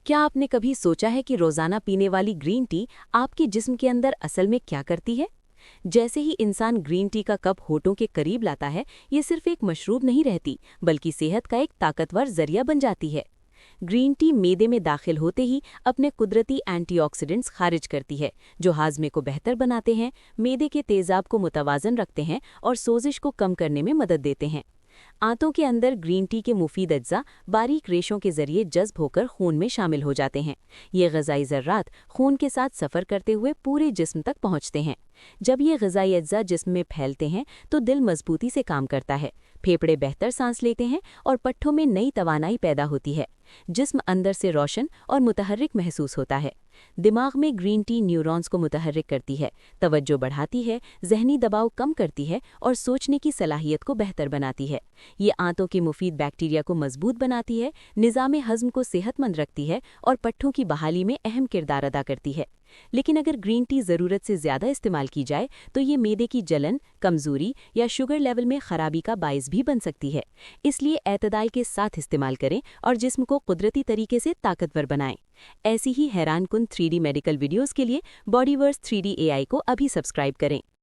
क्या आपने कभी सोचा है कि रोजाना पीने वाली ग्रीन टी आपके जिस्म के अंदर असल में क्या करती है? जैसे ही इंसान ग्रीन टी का कप होठों के करीब लाता है, ये सिर्फ एक मशरूब नहीं रहती, बल्कि सेहत का एक ताकतवर जरिया बन जाती है। ग्रीन टी मेदे में दाखिल होते ही अपने कुदरती एंटीऑक्सीडेंट्स खारिज करती है, जो हाजमे को बेहतर बनाते हैं, मेदे के तेजाब को मुतवाजन रखते हैं और सोजिश को कम करने में मदद देते हैं। आंतों के अंदर ग्रीन टी के मुफीद अज्जा बारीक रेशों के जरिए जज्ब होकर खून में शामिल हो जाते हैं। ये ग़िज़ाई ज़र्रात खून के साथ सफ़र करते हुए पूरे जिस्म तक पहुंचते हैं। जब ये ग़िज़ाई अज्जा जिस्म में फैलते हैं तो दिल मजबूती से काम करता है, फेफड़े बेहतर सांस लेते हैं और पट्ठों में नई तवानाई पैदा होती है। जिस्म अंदर से रोशन और मुतहर्रिक महसूस होता है। दिमाग में ग्रीन टी न्यूरॉन्स को मुतहर्रिक करती है, तवज्जो बढ़ाती है, जहनी दबाव कम करती है और सोचने की सलाहियत को बेहतर बनाती है। ये आंतों के मुफीद बैक्टीरिया को मजबूत बनाती है, निज़ाम हज़म को सेहतमंद रखती है और पट्ठों की बहाली में अहम किरदार अदा करती है। लेकिन अगर ग्रीन टी ज़रूरत से ज़्यादा इस्तेमाल की जाए तो ये मेदे की जलन, कमज़ोरी या शुगर लेवल में ख़राबी का बाइस भी बन सकती है। इसलिए एतदाल के साथ इस्तेमाल करें और जिस्म को कुदरती तरीके से ताकतवर बनाएं। ऐसी ही हैरानकुन 3D मेडिकल वीडियोज़ के लिए बॉडीवर्स 3D AI को अभी सब्सक्राइब करें।